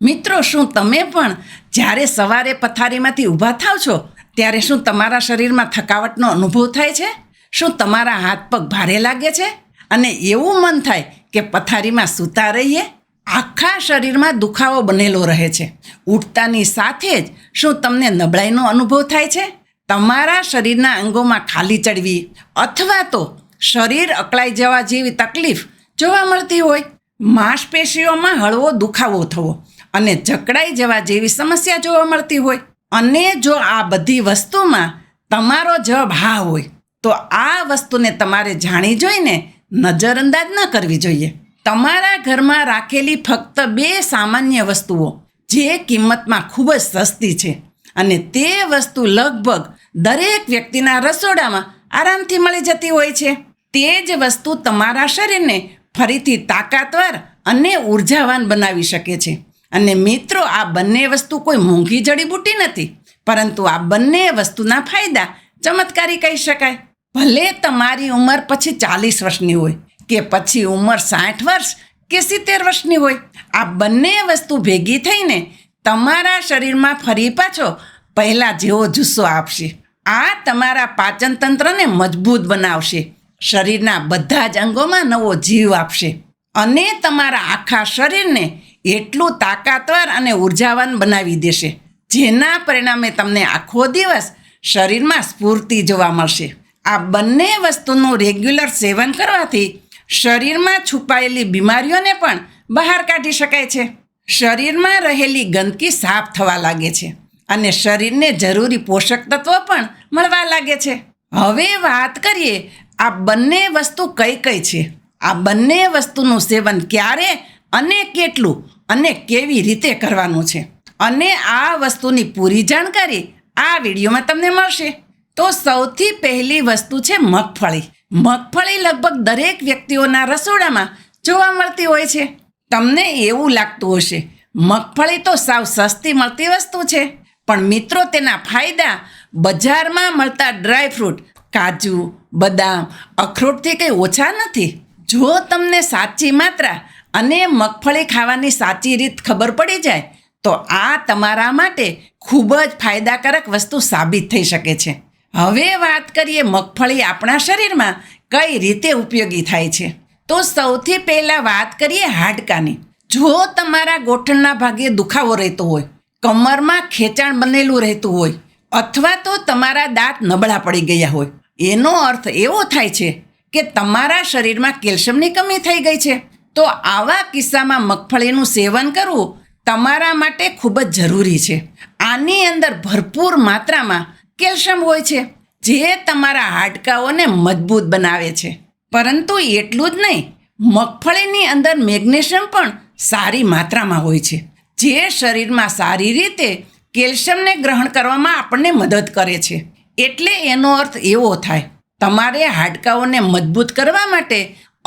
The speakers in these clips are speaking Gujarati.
મિત્રો, શું તમે પણ જ્યારે સવારે પથારીમાંથી ઊભા થાવ છો ત્યારે શું તમારા શરીરમાં થકાવટનો અનુભવ થાય છે? શું તમારા હાથ પગ ભારે લાગે છે અને એવું મન થાય કે પથારીમાં સૂતા રહીએ? આખા શરીરમાં દુખાવો બનેલો રહે છે. ઉઠતાની સાથે જ શું તમને નબળાઈનો અનુભવ થાય છે? તમારા શરીરના અંગોમાં ખાલી ચડવી અથવા તો શરીર અકળાઈ જવા જેવી તકલીફ જોવા મળતી હોય? માંસપેશીઓમાં હળવો દુખાવો થવો અને જકડાઈ જવા જેવી સમસ્યા જોવા મળતી હોય? અને જો આ બધી વસ્તુમાં તમારો જવાબ હા હોય તો આ વસ્તુને તમારે જાણી જોઈને નજરઅંદાજ ન કરવી જોઈએ. તમારા ઘરમાં રાખેલી ફક્ત 2 સામાન્ય વસ્તુઓ જે કિંમતમાં ખૂબ જ સસ્તી છે અને તે વસ્તુ લગભગ દરેક વ્યક્તિના રસોડામાં આરામથી મળી જતી હોય છે. તે જ વસ્તુ તમારા શરીરને ફરીથી તાકાતવાર અને ઉર્જાવાન બનાવી શકે છે. અને મિત્રો, આ બંને વસ્તુ કોઈ મોંઘી જડીબુટ્ટી નથી, પરંતુ આ બંને વસ્તુના ફાયદા ચમત્કારી કહી શકાય. ભલે તમારી ઉંમર પછી 40 વર્ષની હોય કે પછી ઉંમર 60 વર્ષ કે 70 વર્ષની હોય, આ બંને વસ્તુ ભેગી થઈને તમારા શરીરમાં ફરી પાછો પહેલાં જેવો જુસ્સો આપશે. આ તમારા પાચન તંત્રને મજબૂત બનાવશે, શરીરના બધા જ અંગોમાં નવો જીવ આપશે અને તમારા આખા શરીરને એટલું તાકાતવાર અને ઉર્જાવાન બનાવી દેશે, જેના પરિણામે તમને આખો દિવસ શરીરમાં સ્ફૂર્તિ જોવા મળશે. આ બંને વસ્તુનું રેગ્યુલર સેવન કરવાથી શરીરમાં છુપાયેલી બીમારીઓને પણ બહાર કાઢી શકાય છે. શરીરમાં રહેલી ગંદકી સાફ થવા લાગે છે અને શરીરને જરૂરી પોષક તત્વો પણ મળવા લાગે છે. હવે વાત કરીએ આ બંને વસ્તુ કઈ કઈ છે. આ બંને વસ્તુનું સેવન ક્યારે અને કેટલું અને કેવી રીતે કરવાનું છે, અને આ વસ્તુની પૂરી જાણકારી આ વિડીયોમાં તમને મળશે. તો સૌથી પહેલી વસ્તુ છે મગફળી. મગફળી લગભગ દરેક વ્યક્તિઓના રસોડામાં જોવા મળતી હોય છે. તમને એવું લાગતું હશે મગફળી તો સાવ સસ્તી મળતી વસ્તુ છે, પણ મિત્રો, તેના ફાયદા બજારમાં મળતા ડ્રાયફ્રૂટ, કાજુ, બદામ, અખરોટથી કંઈ ઓછા નથી. જો તમને સાચી માત્રા અને મગફળી ખાવાની સાચી રીત ખબર પડી જાય તો આ તમારા માટે ખૂબ જ ફાયદાકારક વસ્તુ સાબિત થઈ શકે છે. હવે વાત કરીએ મગફળી આપણા શરીરમાં કઈ રીતે ઉપયોગી થાય છે. તો સૌથી પહેલાં વાત કરીએ હાડકાની. જો તમારા ગોઠણના ભાગે દુખાવો રહેતો હોય, કમરમાં ખેંચાણ બનેલું રહેતું હોય અથવા તો તમારા દાંત નબળા પડી ગયા હોય, એનો અર્થ એવો થાય છે કે તમારા શરીરમાં કેલ્શિયમની કમી થઈ ગઈ છે. તો આવા કિસ્સામાં મગફળીનું સેવન કરવું તમારા માટે ખૂબ જ જરૂરી છે. આની અંદર ભરપૂર માત્રામાં કેલ્શિયમ હોય છે, જે તમારા હાડકાઓને મજબૂત બનાવે છે. પરંતુ એટલું જ નહીં, મગફળીની અંદર મેગ્નેશિયમ પણ સારી માત્રામાં હોય છે, જે શરીરમાં સારી રીતે કેલ્શિયમને ગ્રહણ કરવામાં આપણને મદદ કરે છે. એટલે એનો અર્થ એવો થાય, તમારે હાડકાઓને મજબૂત કરવા માટે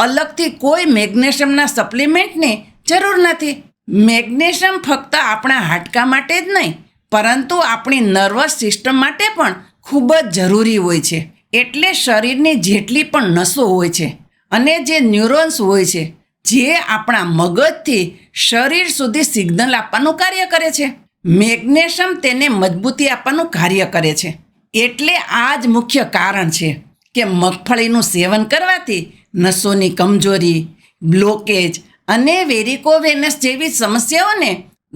અલગથી કોઈ મેગ્નેશિયમના સપ્લિમેન્ટની જરૂર નથી. મેગ્નેશિયમ ફક્ત આપણા હાડકા માટે જ નહીં, પરંતુ આપણી નર્વસ સિસ્ટમ માટે પણ ખૂબ જ જરૂરી હોય છે. એટલે શરીરની જેટલી પણ નસો હોય છે અને જે ન્યુરોન્સ હોય છે, જે આપણા મગજથી શરીર સુધી સિગ્નલ આપવાનું કાર્ય કરે છે, મેગ્નેશિયમ તેને મજબૂતી આપવાનું કાર્ય કરે છે. એટલે આ જ મુખ્ય કારણ છે કે મગફળીનું સેવન કરવાથી નસોની કમજોરી, બ્લોકેજ અને વેરિકોવેનસ જેવી સમસ્યાઓને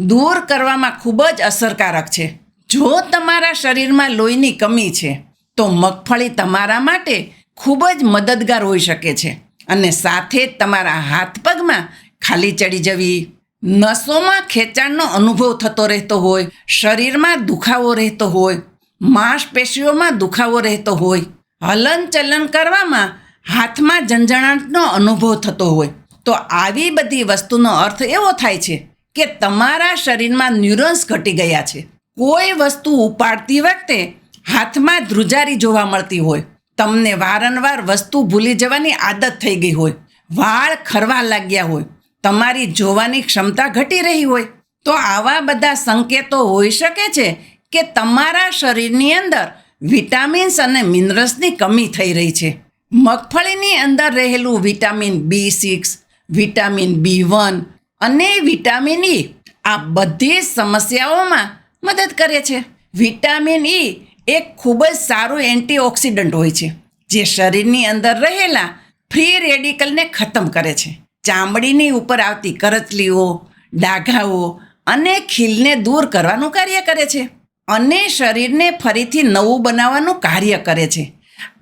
દૂર કરવામાં ખૂબ જ અસરકારક છે. જો તમારા શરીરમાં લોહીની કમી છે તો મગફળી તમારા માટે ખૂબ જ મદદગાર હોઈ શકે છે. અને સાથે જ તમારા હાથ પગમાં ખાલી ચડી જવી, નસોમાં ખેંચાણનો અનુભવ થતો રહેતો હોય, શરીરમાં દુખાવો રહેતો હોય, માંસપેશીઓમાં દુખાવો રહેતો હોય, હલનચલન કરવામાં હાથમાં ઝંઝણાટનો અનુભવ થતો હોય, તો આવી બધી વસ્તુનો અર્થ એવો થાય છે કે તમારા શરીરમાં ન્યુરોન્સ ઘટી ગયા છે. કોઈ વસ્તુ ઉપાડતી વખતે હાથમાં ધ્રુજારી જોવા મળતી હોય, તમને વારંવાર વસ્તુ ભૂલી જવાની આદત થઈ ગઈ હોય, વાળ ખરવા લાગ્યા હોય, તમારી જોવાની ક્ષમતા ઘટી રહી હોય, તો આવા બધા સંકેતો હોઈ શકે છે કે તમારા શરીરની અંદર વિટામિન્સ અને મિનરલ્સની કમી થઈ રહી છે. મગફળીની અંદર રહેલું વિટામિન B6, વિટામિન B1 અને વિટામિન E આ બધી સમસ્યાઓમાં મદદ કરે છે. વિટામિન ઈ એક ખૂબ જ સારું એન્ટીઓક્સિડન્ટ હોય છે, જે શરીરની અંદર રહેલા ફ્રી રેડિકલને ખતમ કરે છે. ચામડીની ઉપર આવતી કરચલીઓ, ડાઘાઓ અને ખીલને દૂર કરવાનું કાર્ય કરે છે અને શરીરને ફરીથી નવું બનાવવાનું કાર્ય કરે છે.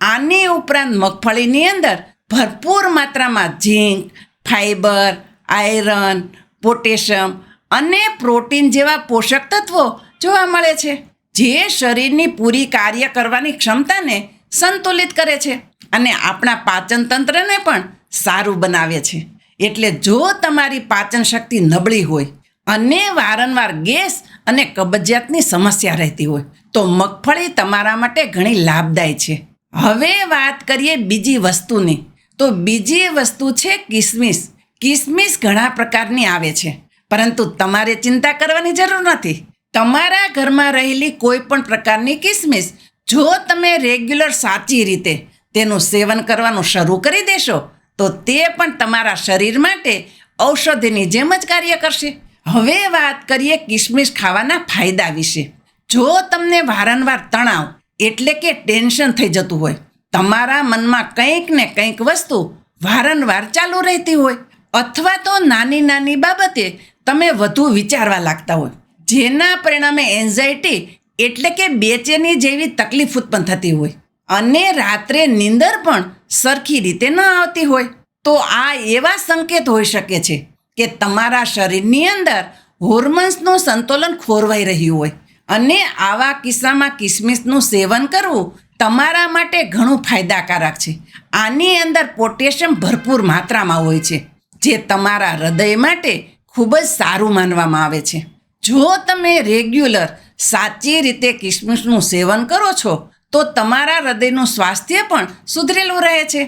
આની ઉપરાંત મગફળીની અંદર ભરપૂર માત્રામાં ઝીંક, ફાઇબર, આયરન, પોટેશિયમ અને પ્રોટીન જેવા પોષક તત્વો જોવા મળે છે, જે શરીરની પૂરી કાર્ય કરવાની ક્ષમતાને સંતુલિત કરે છે અને આપણા પાચન તંત્રને પણ સારું બનાવે છે. એટલે જો તમારી પાચન શક્તિ નબળી હોય અને વારંવાર ગેસ અને કબજિયાતની સમસ્યા રહેતી હોય તો મગફળી તમારા માટે ઘણી લાભદાયી છે. હવે વાત કરીએ બીજી વસ્તુની, તો બીજી વસ્તુ છે કિસમિસ. કિસમિસ ઘણા પ્રકારની આવે છે, પરંતુ તમારે ચિંતા કરવાની જરૂર નથી. તમારા ઘરમાં રહેલી કોઈ પણ પ્રકારની કિસમિસ જો તમે રેગ્યુલર સાચી રીતે તેનું સેવન કરવાનું શરૂ કરી દેશો તો તે પણ તમારા શરીર માટે ઔષધિની જેમ જ કાર્ય કરશે. હવે વાત કરીએ કિસમિસ ખાવાના ફાયદા વિશે. જો તમને વારંવાર તણાવ એટલે કે ટેન્શન થઈ જતું હોય, તમારા મનમાં કંઈક ને કંઈક વસ્તુ વારંવાર ચાલુ રહેતી હોય, અથવા તો નાની નાની બાબતે તમે વધુ વિચારવા લાગતા હોય, જેના પરિણામે એન્ઝાયટી એટલે કે બેચેની જેવી તકલીફ ઉત્પન્ન થતી હોય અને રાત્રે નીંદર પણ સરખી રીતે ન આવતી હોય, તો આ એવા સંકેત હોઈ શકે છે કે તમારા શરીરની અંદર હોર્મોન્સનું સંતુલન ખોરવાઈ રહ્યું હોય. અને આવા કિસ્સામાં કિસમિસનું સેવન કરવું તમારા માટે ઘણું ફાયદાકારક છે. આની અંદર પોટેશિયમ ભરપૂર માત્રામાં હોય છે, જે તમારા હૃદય માટે ખૂબ જ સારું માનવામાં આવે છે. જો તમે રેગ્યુલર સાચી રીતે કિસમિસનું સેવન કરો છો તો તમારા હૃદયનું સ્વાસ્થ્ય પણ સુધરેલું રહે છે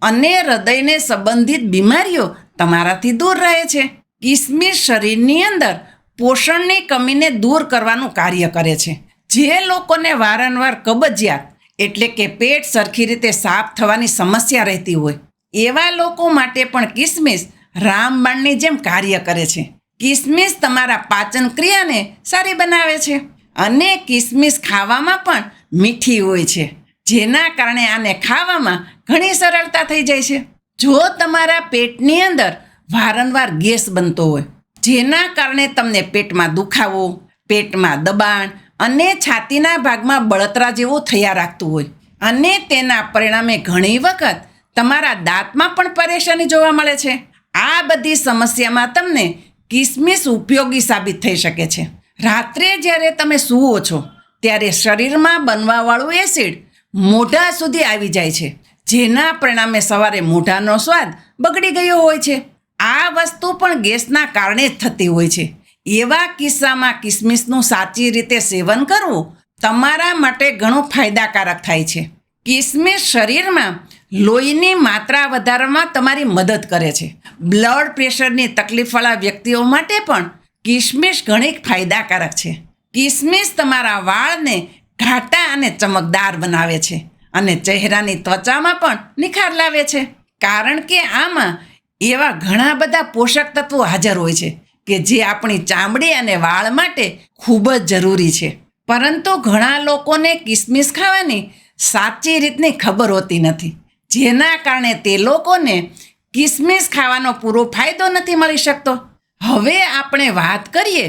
અને હૃદયને સંબંધિત બીમારીઓ તમારાથી દૂર રહે છે. કિસમિસ શરીરની અંદર પોષણની કમીને દૂર કરવાનું કાર્ય કરે છે. જે લોકોને વારંવાર કબજિયાત એટલે કે પેટ સરખી રીતે સાફ થવાની સમસ્યા રહેતી હોય, એવા લોકો માટે પણ કિસમિસ રામબાણની જેમ કાર્ય કરે છે. કિસમિસ તમારા પાચન ક્રિયાને સારી બનાવે છે અને કિસમિસ ખાવામાં પણ મીઠી હોય છે, જેના કારણે આને ખાવામાં ઘણી સરળતા થઈ જાય છે. જો તમારા પેટની અંદર વારંવાર ગેસ બનતો હોય, જેના કારણે તમને પેટમાં દુખાવો, પેટમાં દબાણ અને છાતીના ભાગમાં બળતરા જેવું થયા રાખતું હોય અને તેના પરિણામે ઘણી વખત તમારા દાંતમાં પણ પરેશાની જોવા મળે છે, આ બધી સમસ્યામાં તમને કિસમિસ ઉપયોગી સાબિત થઈ શકે છે. રાત્રે જ્યારે તમે સૂવો છો ત્યારે શરીરમાં બનવાવાળું એસિડ મોઢા સુધી આવી જાય છે, જેના પરિણામે સવારે મોઢાનો સ્વાદ બગડી ગયો હોય છે. આ વસ્તુ પણ ગેસના કારણે જ થતી હોય છે. એવા કિસ્સામાં કિસમિસનું સાચી રીતે સેવન કરવું તમારા માટે ઘણું ફાયદાકારક થાય છે. કિસમિસ શરીરમાં લોહીની માત્રા વધારવામાં તમારી મદદ કરે છે. બ્લડ પ્રેશરની તકલીફવાળા વ્યક્તિઓ માટે પણ કિસમિસ ઘણી ફાયદાકારક છે. કિસમિસ તમારા વાળને ઘાટા અને ચમકદાર બનાવે છે અને ચહેરાની ત્વચામાં પણ નિખાર લાવે છે, કારણ કે આમાં એવા ઘણા બધા પોષક તત્વો હાજર હોય છે કે જે આપણી ચામડી અને વાળ માટે ખૂબ જ જરૂરી છે. પરંતુ ઘણા લોકોને કિસમિસ ખાવાની સાચી રીતની ખબર હોતી નથી, જેના કારણે તે લોકોને કિસમિસ ખાવાનો પૂરો ફાયદો નથી મળી શકતો. હવે આપણે વાત કરીએ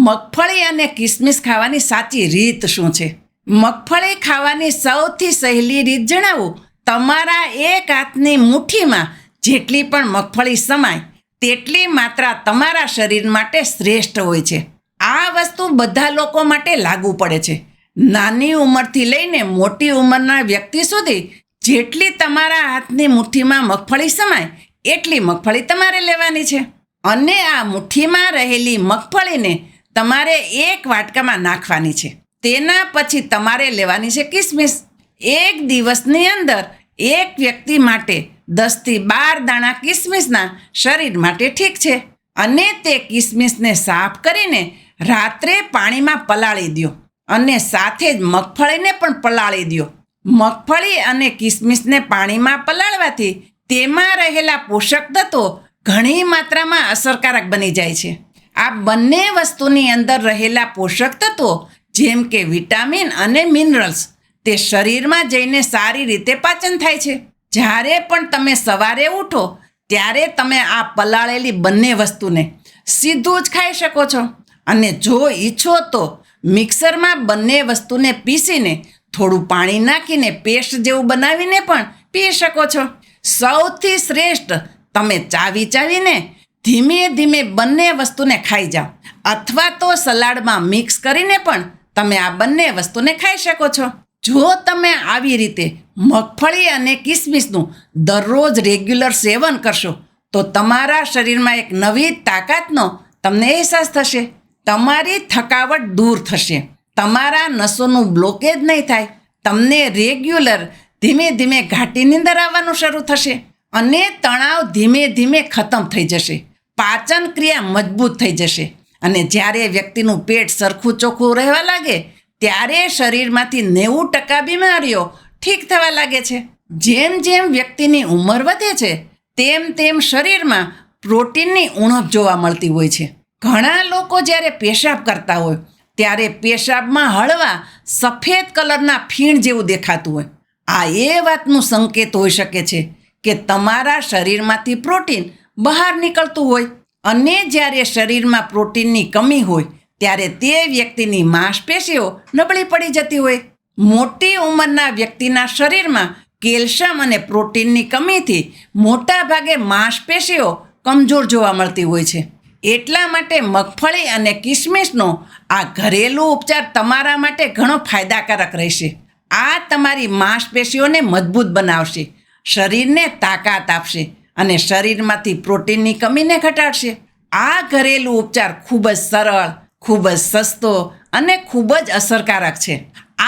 મગફળી અને કિસમિસ ખાવાની સાચી રીત શું છે. મગફળી ખાવાની સૌથી સહેલી રીત જણાવું. તમારા એક હાથની મુઠ્ઠીમાં જેટલી પણ મગફળી સમાય તેટલી માત્રા તમારા શરીર માટે શ્રેષ્ઠ હોય છે. આ વસ્તુ બધા લોકો માટે લાગુ પડે છે. નાની ઉંમરથી લઈને મોટી ઉંમરના વ્યક્તિ સુધી જેટલી તમારા હાથની મુઠ્ઠીમાં મગફળી સમાય એટલી મગફળી તમારે લેવાની છે અને આ મુઠ્ઠીમાં રહેલી મગફળીને તમારે એક વાટકામાં નાખવાની છે. તેના પછી તમારે લેવાની છે કિસમિસ. એક દિવસની અંદર એક વ્યક્તિ માટે 10 થી 12 દાણા કિસમિસના શરીર માટે ઠીક છે અને તે કિસમિસને સાફ કરીને રાત્રે પાણીમાં પલાળી દો અને સાથે જ મગફળીને પણ પલાળી દો. મગફળી અને કિસમિસને પાણીમાં પલાળવાથી તેમાં રહેલા પોષક તત્વો ઘણી માત્રામાં અસરકારક બની જાય છે. આ બંને વસ્તુની અંદર રહેલા પોષક તત્વો જેમ કે વિટામિન અને મિનરલ્સ તે શરીરમાં જઈને સારી રીતે પાચન થાય છે. જ્યારે પણ તમે સવારે ઉઠો ત્યારે તમે આ પલાળેલી બંને વસ્તુને સીધું જ ખાઈ શકો છો. અને જો ઈચ્છો તો મિક્સરમાં બંને વસ્તુને પીસીને થોડું પાણી નાખીને પેસ્ટ જેવું બનાવીને પણ પી શકો છો. સૌથી શ્રેષ્ઠ તમે ચાવીને ધીમે ધીમે બંને વસ્તુને ખાઈ જાઓ, અથવા તો સલાડમાં મિક્સ કરીને પણ તમે આ બંને વસ્તુને ખાઈ શકો છો. જો તમે આવી રીતે મગફળી અને કિસમિસનું દરરોજ રેગ્યુલર સેવન કરશો તો તમારા શરીરમાં એક નવી તાકાતનો તમને અહેસાસ થશે. તમારી થકાવટ દૂર થશે, તમારા નસોનું બ્લોકેજ નહીં થાય, તમને રેગ્યુલર ધીમે ધીમે ઘાટી નીંદર આવવાનું શરૂ થશે અને તણાવ ધીમે ધીમે ખતમ થઈ જશે. પાચન ક્રિયા મજબૂત થઈ જશે અને જ્યારે વ્યક્તિનું પેટ સરખું ચોખ્ખું રહેવા લાગે ત્યારે શરીરમાંથી 90% બીમારીઓ ઠીક થવા લાગે છે. જેમ જેમ વ્યક્તિની ઉંમર વધે છે તેમ તેમ શરીરમાં પ્રોટીનની ઉણપ જોવા મળતી હોય છે. ઘણા લોકો જ્યારે પેશાબ કરતા હોય ત્યારે પેશાબમાં હળવા સફેદ કલરના ફીણ જેવું દેખાતું હોય. આ એ વાતનું સંકેત હોઈ શકે છે કે તમારા શરીરમાંથી પ્રોટીન બહાર નીકળતું હોય. અને જ્યારે શરીરમાં પ્રોટીનની કમી હોય ત્યારે તે વ્યક્તિની માંસપેશીઓ નબળી પડી જતી હોય. મોટી ઉંમરના વ્યક્તિના શરીરમાં કેલ્શિયમ અને પ્રોટીનની કમીથી મોટા ભાગે માંસપેશીઓ કમજોર જોવા મળતી હોય છે. એટલા માટે મગફળી અને કિસમિસનો આ ઘરેલું ઉપચાર તમારા માટે ઘણો ફાયદાકારક રહેશે. આ તમારી માંસપેશીઓને મજબૂત બનાવશે, શરીરને તાકાત આપશે અને શરીરમાંથી પ્રોટીનની કમીને ઘટાડશે. આ ઘરેલું ઉપચાર ખૂબ જ સરળ, ખૂબ જ સસ્તો અને ખૂબ જ અસરકારક છે.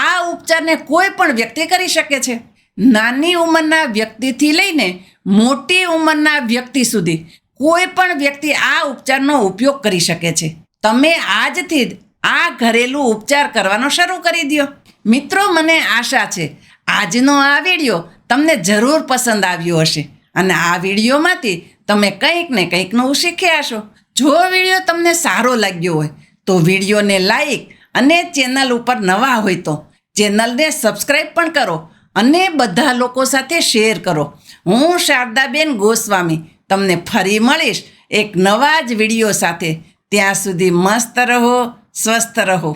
આ ઉપચારને કોઈ પણ વ્યક્તિ કરી શકે છે. નાની ઉંમરના વ્યક્તિથી લઈને મોટી ઉંમરના વ્યક્તિ સુધી કોઈ પણ વ્યક્તિ આ ઉપચારનો ઉપયોગ કરી શકે છે. તમે આજથી જ આ ઘરેલું ઉપચાર કરવાનો શરૂ કરી દો. મિત્રો, મને આશા છે આજનો આ વિડીયો તમને જરૂર પસંદ આવ્યો હશે અને આ વિડીયોમાંથી તમે કંઈક ને કંઈક નવું શીખ્યા હશો. જો વિડીયો તમને સારો લાગ્યો હોય તો વિડીયોને લાઈક અને ચેનલ ઉપર નવા હોય તો ચેનલને સબસ્ક્રાઈબ પણ કરો અને બધા લોકો સાથે શેર કરો. હું શારદાબેન ગોસ્વામી તમને ફરી મળીશ એક નવા જ વિડીયો સાથે. ત્યાં સુધી મસ્ત રહો, સ્વસ્થ રહો.